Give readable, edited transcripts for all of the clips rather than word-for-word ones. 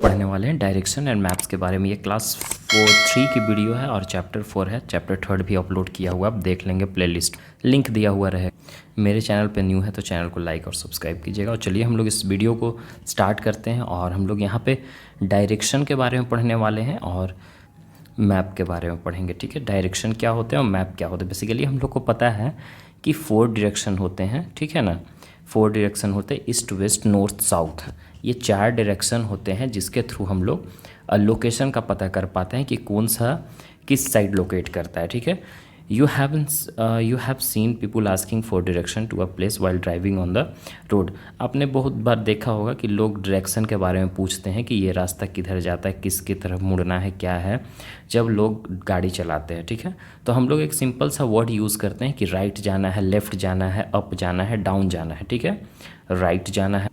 पढ़ने वाले हैं डायरेक्शन एंड मैप्स के बारे में। ये क्लास 3 की वीडियो है और चैप्टर 4 है। चैप्टर 3 भी अपलोड किया हुआ, आप देख लेंगे, प्लेलिस्ट लिंक दिया हुआ रहे। मेरे चैनल पे न्यू है तो चैनल को लाइक और सब्सक्राइब कीजिएगा। और चलिए हम लोग इस वीडियो को स्टार्ट करते हैं। और हम लोग यहाँ पे डायरेक्शन के बारे में पढ़ने वाले हैं और मैप के बारे में पढ़ेंगे। ठीक है, डायरेक्शन क्या होते हैं और मैप क्या होते हैं। बेसिकली हम लोग को पता है कि 4 डायरेक्शन होते हैं, ठीक है ना। 4 डायरेक्शन होते हैं, ईस्ट वेस्ट नॉर्थ साउथ। ये 4 डायरेक्शन होते हैं जिसके थ्रू हम लोग लोकेशन का पता कर पाते हैं कि कौन सा किस साइड लोकेट करता है। ठीक है, you have seen people asking for direction to a place while driving on the road. आपने बहुत बार देखा होगा कि लोग डायरेक्शन के बारे में पूछते हैं कि ये रास्ता किधर जाता है, किसकी तरफ मुड़ना है, क्या है, जब लोग गाड़ी चलाते हैं। ठीक है, तो हम लोग एक सिंपल सा वर्ड यूज़ करते हैं कि राइट जाना है, लेफ़्ट जाना है, अप जाना है, डाउन जाना है। ठीक है, राइट जाना है,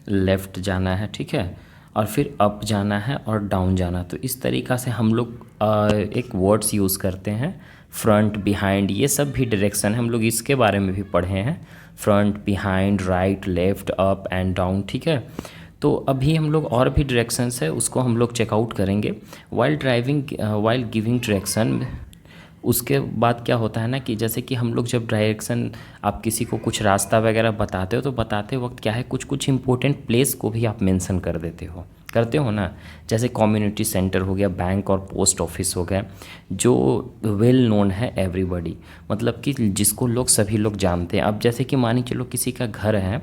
लेफ़्ट जाना है, ठीक है, और फिर अप जाना है और डाउन जाना। तो इस तरीक़ा से हम लोग एक वर्ड्स यूज़ करते हैं। फ्रंट, बिहाइंड, ये सब भी डायरेक्शन है, हम लोग इसके बारे में भी पढ़े हैं। Front, behind, right, left, up and down. ठीक है, तो अभी हम लोग और भी डायरेक्शंस है उसको हम लोग चेकआउट करेंगे while driving, while giving direction. उसके बाद क्या होता है ना कि जैसे कि हम लोग जब डायरेक्शन, आप किसी को कुछ रास्ता वगैरह बताते हो तो बताते वक्त क्या है, कुछ कुछ इंपॉर्टेंट प्लेस को भी आप मेंशन कर देते हो, करते हो ना। जैसे कम्युनिटी सेंटर हो गया, बैंक और पोस्ट ऑफिस हो गया, जो वेल नोन है एवरीबॉडी, मतलब कि जिसको लोग सभी लोग जानते हैं। अब जैसे कि मानिए चलो किसी का घर है,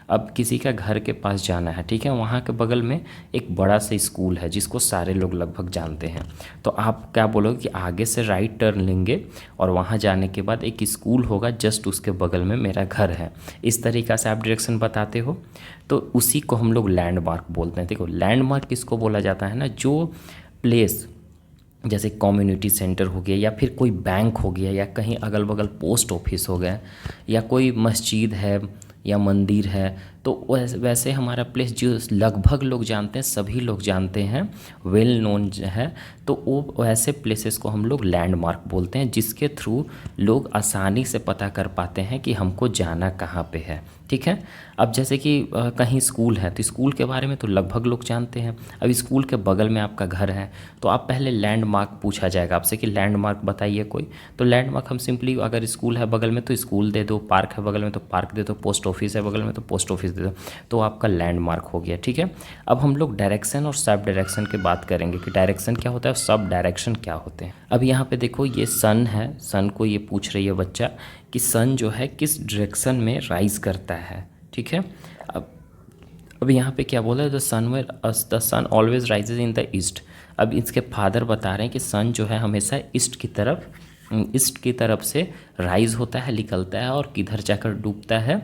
अब किसी का घर के पास जाना है, ठीक है, वहाँ के बगल में एक बड़ा सा स्कूल है जिसको सारे लोग लगभग जानते हैं। तो आप क्या बोलोगे कि आगे से राइट टर्न लेंगे और वहाँ जाने के बाद एक स्कूल होगा, जस्ट उसके बगल में मेरा घर है। इस तरीक़ा से आप डायरेक्शन बताते हो, तो उसी को हम लोग लैंडमार्क बोलते हैं। देखो, लैंडमार्क किसको बोला जाता है ना, जो प्लेस जैसे कम्युनिटी सेंटर हो गया, या फिर कोई बैंक हो गया, या कहीं अगल बगल पोस्ट ऑफिस हो गया, या कोई मस्जिद है या मंदिर है, तो वैसे हमारा प्लेस जो लगभग लोग जानते हैं, सभी लोग जानते हैं, वेल नोन है, तो वो वैसे प्लेसेस को हम लोग लैंडमार्क बोलते हैं, जिसके थ्रू लोग आसानी से पता कर पाते हैं कि हमको जाना कहाँ पे है। ठीक है, अब जैसे कि कहीं स्कूल है तो स्कूल के बारे में तो लगभग लोग जानते हैं। अब स्कूल के बगल में आपका घर है तो आप पहले लैंडमार्क पूछा जाएगा आपसे कि लैंडमार्क बताइए कोई, तो लैंडमार्क हम सिंपली, अगर स्कूल है बगल में तो स्कूल दे दो, पार्क है बगल में तो पार्क दे दो, पोस्ट ऑफिस है बगल में तो पोस्ट ऑफिस दे दो, तो आपका लैंडमार्क हो गया। ठीक है, अब हम लोग डायरेक्शन और सब डायरेक्शन की बात करेंगे कि डायरेक्शन क्या होता है और सब डायरेक्शन क्या होते हैं। अब यहाँ पे देखो, ये सन है, सन को ये पूछ रही है बच्चा कि सन जो है किस डायरेक्शन में राइज करता है। ठीक है, अब यहाँ पे क्या बोला है, the sun always rises in the east. अब इसके फादर बता रहे हैं कि सन जो है हमेशा ईस्ट की तरफ से राइज होता है, निकलता है, और किधर जाकर डूबता है,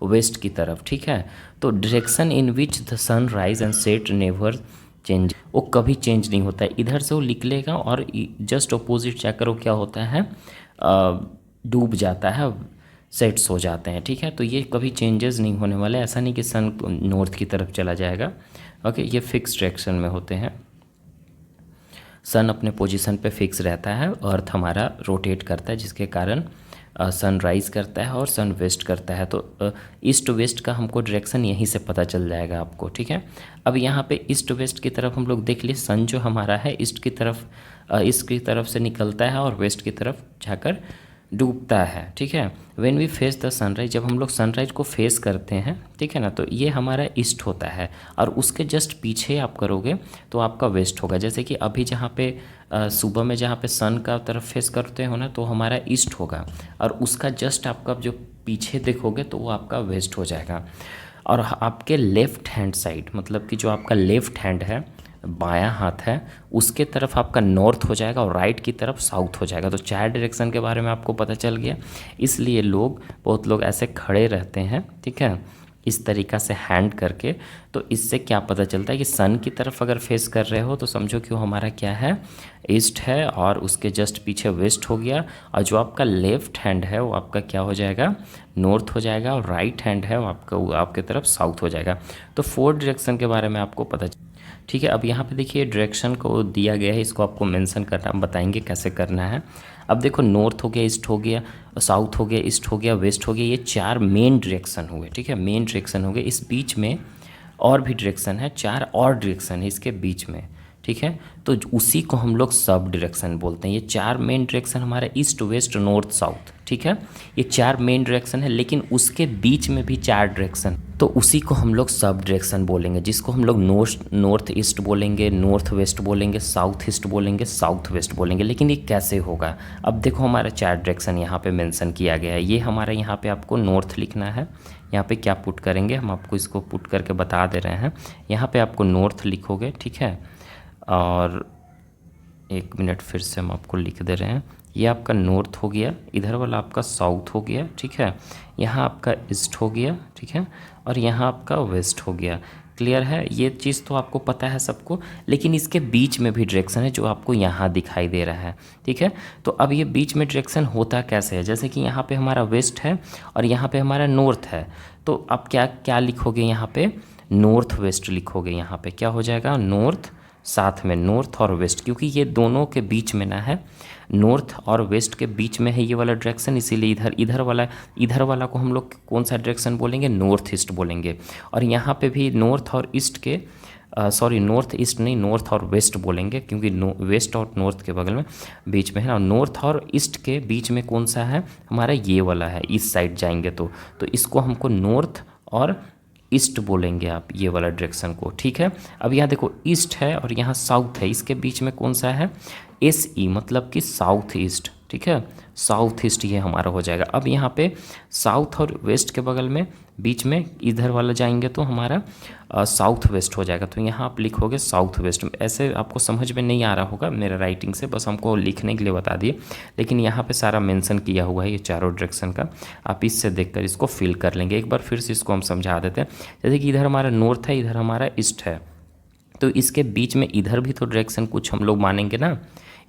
वेस्ट की तरफ। ठीक है, तो direction in which the sun rise and set never change, वो कभी चेंज नहीं होता है। इधर से वो निकलेगा और जस्ट अपोजिट जाकर वो क्या होता है, डूब जाता है, सेट्स हो जाते हैं। ठीक है, तो ये कभी चेंजेस नहीं होने वाले, ऐसा नहीं कि सन नॉर्थ की तरफ चला जाएगा। ओके, ये फिक्स डायरेक्शन में होते हैं। सन अपने पोजीशन पे फिक्स रहता है, अर्थ हमारा रोटेट करता है, जिसके कारण सन राइज करता है और सन वेस्ट करता है। तो ईस्ट वेस्ट का हमको डायरेक्शन यहीं से पता चल जाएगा आपको। ठीक है, अब यहाँ पे ईस्ट वेस्ट की तरफ हम लोग देख लिए, सन जो हमारा है ईस्ट की तरफ से निकलता है और वेस्ट की तरफ जाकर डूबता है। ठीक है, when we face the sunrise, जब हम लोग सनराइज को फेस करते हैं, ठीक है ना, तो ये हमारा ईस्ट होता है, और उसके जस्ट पीछे आप करोगे तो आपका वेस्ट होगा। जैसे कि अभी जहाँ पे सुबह में जहाँ पे सन का तरफ फेस करते हो ना, तो हमारा ईस्ट होगा, और उसका जस्ट आपका जो पीछे देखोगे तो वो आपका वेस्ट हो जाएगा। और आपके लेफ़्ट हैंड साइड, मतलब कि जो आपका लेफ़्ट हैंड है, बायां हाथ है, उसके तरफ आपका नॉर्थ हो जाएगा और राइट की तरफ साउथ हो जाएगा। तो 4 डायरेक्शन के बारे में आपको पता चल गया। इसलिए बहुत लोग ऐसे खड़े रहते हैं, ठीक है, इस तरीक़ा से हैंड करके। तो इससे क्या पता चलता है कि सन की तरफ अगर फेस कर रहे हो तो समझो कि वो हमारा क्या है, ईस्ट है, और उसके जस्ट पीछे वेस्ट हो गया, और जो आपका लेफ़्ट हैंड है वो आपका क्या हो जाएगा, नॉर्थ हो जाएगा, और राइट हैंड है वो आपके तरफ साउथ हो जाएगा। तो 4 डायरेक्शन के बारे में आपको पता। ठीक है, अब यहाँ पे देखिए डायरेक्शन को दिया गया है, इसको आपको मेंशन करना, हम बताएंगे कैसे करना है। अब देखो, नॉर्थ हो गया, ईस्ट हो गया, साउथ हो गया, ईस्ट हो गया, वेस्ट हो गया, ये 4 मेन डायरेक्शन हुए। ठीक है, मेन डायरेक्शन हो गए। इस बीच में और भी डायरेक्शन है, 4 और डायरेक्शन है इसके बीच में, ठीक है। तो उसी को हम लोग सब डायरेक्शन बोलते हैं। ये 4 मेन डायरेक्शन हमारा ईस्ट वेस्ट नॉर्थ साउथ, ठीक है, ये 4 मेन डायरेक्शन है, लेकिन उसके बीच में भी 4 डायरेक्शन, तो उसी को हम लोग सब डायरेक्शन बोलेंगे, जिसको हम लोग नॉर्थ ईस्ट बोलेंगे, नॉर्थ वेस्ट बोलेंगे, साउथ ईस्ट बोलेंगे, साउथ वेस्ट बोलेंगे। लेकिन ये कैसे होगा? अब देखो हमारा 4 डायरेक्शन यहाँ पे मेंशन किया गया है। ये हमारा यहाँ पे आपको नॉर्थ लिखना है। यहाँ पे क्या पुट करेंगे, हम आपको इसको पुट करके बता दे रहे हैं। यहाँ पे आपको नॉर्थ लिखोगे, ठीक है, और 1 मिनट फिर से हम आपको लिख दे रहे हैं। ये आपका नॉर्थ हो गया, इधर वाला आपका साउथ हो गया, ठीक है, यहाँ आपका ईस्ट हो गया, ठीक है, और यहाँ आपका वेस्ट हो गया। क्लियर है? ये चीज़ तो आपको पता है सबको, लेकिन इसके बीच में भी डायरेक्शन है जो आपको यहाँ दिखाई दे रहा है, ठीक है। तो अब ये बीच में डायरेक्शन होता कैसे है? जैसे कि यहाँ पे हमारा वेस्ट है और यहाँ पे हमारा नॉर्थ है, तो आप क्या क्या लिखोगे यहाँ पे? नॉर्थ वेस्ट लिखोगे। यहाँ पे क्या हो जाएगा? नॉर्थ, साथ में नॉर्थ और वेस्ट, क्योंकि ये दोनों के बीच में ना है, नॉर्थ और वेस्ट के बीच में है ये वाला डायरेक्शन, इसीलिए इधर वाला को हम लोग कौन सा डायरेक्शन बोलेंगे? नॉर्थ ईस्ट बोलेंगे। और यहाँ पे भी नॉर्थ और ईस्ट के नॉर्थ ईस्ट नहीं, नॉर्थ और वेस्ट बोलेंगे, क्योंकि वेस्ट और नॉर्थ के बगल में बीच में है ना। नॉर्थ और ईस्ट के बीच में कौन सा है? हमारा ये वाला है, ईस्ट साइड जाएंगे तो इसको हमको नॉर्थ और ईस्ट बोलेंगे आप, ये वाला डायरेक्शन को, ठीक है। अब यहाँ देखो ईस्ट है और यहाँ साउथ है, इसके बीच में कौन सा है? SE, मतलब कि साउथ ईस्ट, ठीक है, साउथ ईस्ट ये हमारा हो जाएगा। अब यहाँ पे साउथ और वेस्ट के बगल में बीच में इधर वाला जाएंगे तो हमारा साउथ वेस्ट हो जाएगा। तो यहाँ आप लिखोगे साउथ वेस्ट। ऐसे आपको समझ में नहीं आ रहा होगा मेरा राइटिंग से, बस हमको लिखने के लिए बता दिए, लेकिन यहाँ पे सारा मेंशन किया हुआ है ये चारों डायरेक्शन का। आप इससे देखकर इसको फिल कर लेंगे। एक बार फिर से इसको हम समझा देते हैं। जैसे कि इधर हमारा नॉर्थ है, इधर हमारा ईस्ट है, तो इसके बीच में इधर भी तो डायरेक्शन कुछ हम लोग मानेंगे ना,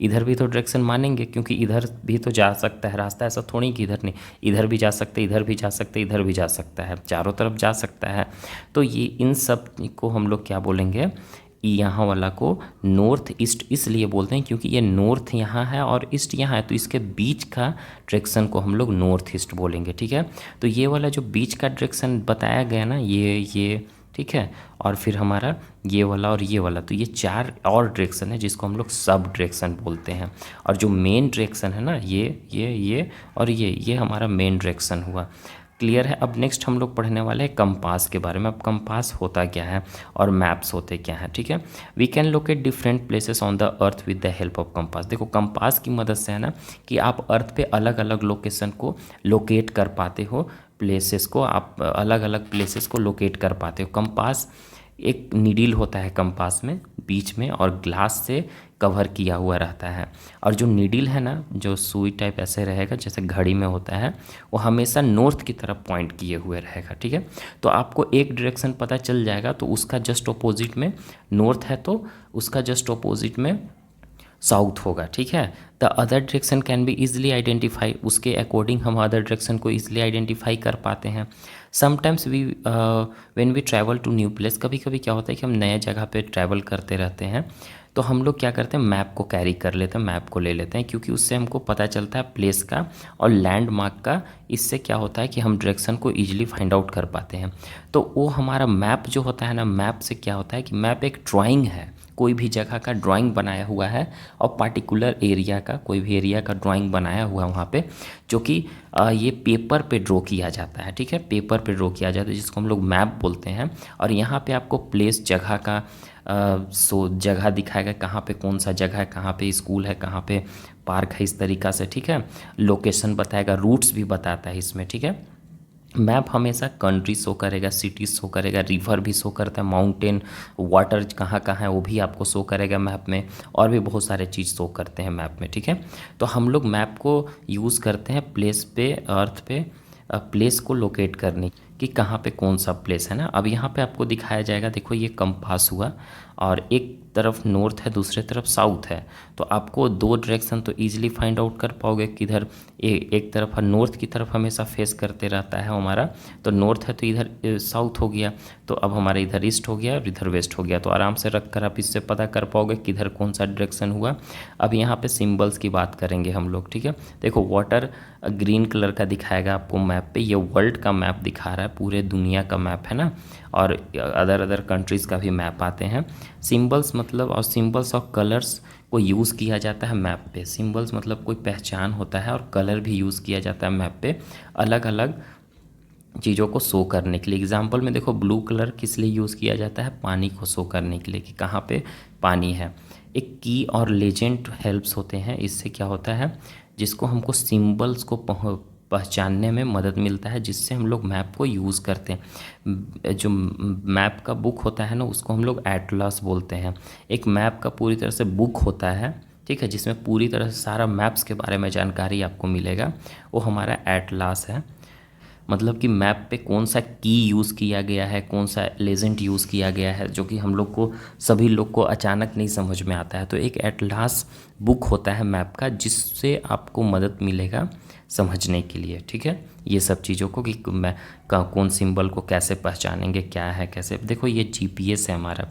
इधर भी तो डायरेक्शन मानेंगे, क्योंकि इधर भी तो जा सकता है रास्ता, ऐसा थोड़ी कि इधर नहीं, इधर भी जा सकते, इधर भी जा सकते, इधर भी जा सकता है, चारों तरफ जा सकता है। तो ये इन सब को हम लोग क्या बोलेंगे? यहाँ वाला को नॉर्थ ईस्ट इसलिए बोलते हैं क्योंकि ये नॉर्थ यहाँ है और ईस्ट यहाँ है, तो इसके बीच का डायरेक्शन को हम लोग नॉर्थ ईस्ट बोलेंगे, ठीक है। तो ये वाला जो बीच का डायरेक्शन बताया गया ना, ये ठीक है, और फिर हमारा ये वाला और ये वाला, तो ये 4 और डायरेक्शन है जिसको हम लोग सब डायरेक्शन बोलते हैं। और जो मेन डायरेक्शन है ना, ये और ये हमारा मेन डायरेक्शन हुआ। क्लियर है? अब नेक्स्ट हम लोग पढ़ने वाले हैं कंपास के बारे में। अब कंपास होता क्या है और मैप्स होते क्या हैं, ठीक है। We can locate different places on the earth with the help of compass. देखो कंपास की मदद से है ना कि आप अर्थ पे अलग अलग लोकेशन को लोकेट कर पाते हो, प्लेसेस को आप अलग अलग प्लेसेस को लोकेट कर पाते हो। कंपास एक नीडल होता है कंपास में बीच में, और ग्लास से कवर किया हुआ रहता है। और जो नीडल है ना, जो सुई टाइप ऐसे रहेगा जैसे घड़ी में होता है, वो हमेशा नॉर्थ की तरफ पॉइंट किए हुए रहेगा, ठीक है। तो आपको एक डायरेक्शन पता चल जाएगा, तो उसका जस्ट ऑपोजिट में नॉर्थ है तो उसका जस्ट ऑपोजिट में साउथ होगा, ठीक है। The other direction can be easily identify, उसके अकॉर्डिंग हम अदर डायरेक्शन को इजिली आइडेंटिफाई कर पाते हैं। Sometimes when we travel to new place, कभी कभी क्या होता है कि हम नए जगह पे ट्रैवल करते रहते हैं, तो हम लोग क्या करते हैं, मैप को कैरी कर लेते हैं, मैप को ले लेते हैं, क्योंकि उससे हमको पता चलता है प्लेस का और लैंडमार्क का। इससे क्या होता है कि हम डायरेक्शन को ईजिली फाइंड आउट कर पाते हैं। तो वो हमारा मैप जो होता है ना, मैप से क्या होता है कि मैप एक ड्राइंग है, कोई भी जगह का ड्राइंग बनाया हुआ है और पार्टिकुलर एरिया का, कोई भी एरिया का ड्राइंग बनाया हुआ है वहाँ पे, जो कि ये पेपर पे ड्रॉ किया जाता है, ठीक है, पेपर पे ड्रॉ किया जाता है, जिसको हम लोग मैप बोलते हैं। और यहाँ पे आपको प्लेस, जगह का जगह दिखाएगा, कहाँ पे कौन सा जगह है, कहाँ पे स्कूल है, कहाँ पे पार्क है, इस तरीक़ा से, ठीक है। लोकेशन बताएगा, रूट्स भी बताता है इसमें, ठीक है। मैप हमेशा कंट्री शो करेगा, सिटी शो करेगा, रिवर भी शो करता है, माउंटेन, वाटर कहाँ कहाँ है वो भी आपको शो करेगा मैप में, और भी बहुत सारे चीज़ शो करते हैं मैप में, ठीक है। तो हम लोग मैप को यूज़ करते हैं प्लेस पे, अर्थ पे प्लेस को लोकेट करने कि कहाँ पे कौन सा प्लेस है ना। अब यहाँ पे आपको दिखाया जाएगा, देखो ये कंपास हुआ और एक तरफ नॉर्थ है, दूसरे तरफ साउथ है, तो आपको 2 डायरेक्शन तो इजीली फाइंड आउट कर पाओगे किधर एक तरफ है, नॉर्थ की तरफ हमेशा फेस करते रहता है हमारा, तो नॉर्थ है तो इधर साउथ हो गया, तो अब हमारे इधर ईस्ट हो गया और इधर वेस्ट हो गया, तो आराम से रख कर आप इससे पता कर पाओगे किधर कौन सा डायरेक्शन हुआ। अब यहाँ पे सिंबल्स की बात करेंगे हम लोग, ठीक है। देखो वाटर ग्रीन कलर का दिखाएगा आपको मैप पे, ये वर्ल्ड का मैप दिखा रहा है, पूरे दुनिया का मैप है ना। और अदर अदर कंट्रीज़ का भी मैप आते हैं। सिंबल्स मतलब और सिंबल्स और कलर्स को यूज़ किया जाता है मैप पे। सिंबल्स मतलब कोई पहचान होता है और कलर भी यूज़ किया जाता है मैप पे अलग अलग चीज़ों को शो करने के लिए। एग्जाम्पल में देखो, ब्लू कलर किस लिए यूज़ किया जाता है? पानी को शो करने के लिए कि कहाँ पे पानी है। एक की और लेजेंड हेल्प्स होते हैं, इससे क्या होता है, जिसको हमको सिंबल्स को पहचानने में मदद मिलता है, जिससे हम लोग मैप को यूज़ करते हैं। जो मैप का बुक होता है ना, उसको हम लोग एटलस बोलते हैं। एक मैप का पूरी तरह से बुक होता है, ठीक है, जिसमें पूरी तरह से सारा मैप्स के बारे में जानकारी आपको मिलेगा, वो हमारा एटलस है। मतलब कि मैप पे कौन सा की यूज़ किया गया है, कौन सा लेजेंड यूज़ किया गया है, जो कि हम लोग को, सभी लोग को अचानक नहीं समझ में आता है। तो एक एटलास बुक होता है मैप का, जिससे आपको मदद मिलेगा समझने के लिए, ठीक है, ये सब चीज़ों को कि मैं कौन सिंबल को कैसे पहचानेंगे, क्या है कैसे। देखो ये जीपीएस है हमारा।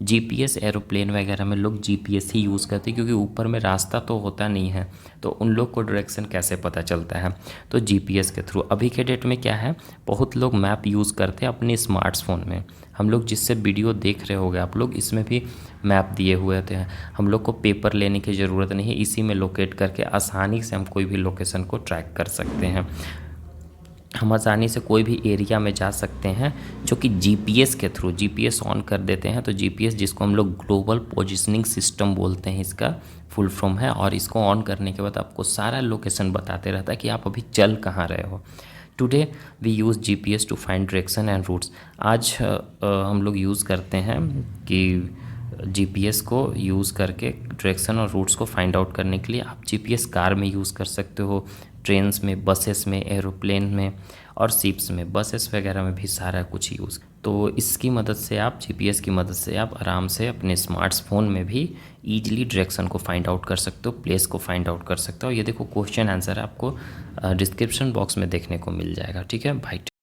जीपीएस एरोप्लेन वगैरह में लोग जीपीएस ही यूज़ करते हैं, क्योंकि ऊपर में रास्ता तो होता नहीं है, तो उन लोग को डायरेक्शन कैसे पता चलता है, तो जीपीएस के थ्रू। अभी के डेट में क्या है, बहुत लोग मैप यूज़ करते हैं अपने स्मार्टफोन में। हम लोग जिससे वीडियो देख रहे होगे आप लोग, इसमें भी मैप दिए हुए होते हैं। हम लोग को पेपर लेने की ज़रूरत नहीं है, इसी में लोकेट करके आसानी से हम कोई भी लोकेशन को ट्रैक कर सकते हैं। हम आसानी से कोई भी एरिया में जा सकते हैं, जो कि जीपीएस के थ्रू, जीपीएस ऑन कर देते हैं तो जीपीएस, जिसको हम लोग ग्लोबल पोजीशनिंग सिस्टम बोलते हैं, इसका फुल फॉर्म है, और इसको ऑन करने के बाद आपको सारा लोकेशन बताते रहता है कि आप अभी चल कहाँ रहे हो। Today we use GPS to find direction and routes. आज हम लोग यूज़ करते हैं कि जीपीएस को यूज़ करके डायरेक्शन और रूट्स को फाइंड आउट करने के लिए। आप जीपीएस कार में यूज़ कर सकते हो, ट्रेन्स में, बसेस में, एरोप्लेन में और शिप्स में, बसेस वगैरह में भी सारा कुछ यूज़। तो इसकी मदद से आप, जीपीएस की मदद से आप आराम से अपने स्मार्टफोन में भी ईजिली डायरेक्शन को फाइंड आउट कर सकते हो, प्लेस को फाइंड आउट कर सकते हो। ये देखो क्वेश्चन आंसर आपको डिस्क्रिप्शन बॉक्स में देखने को मिल जाएगा, ठीक है भाई।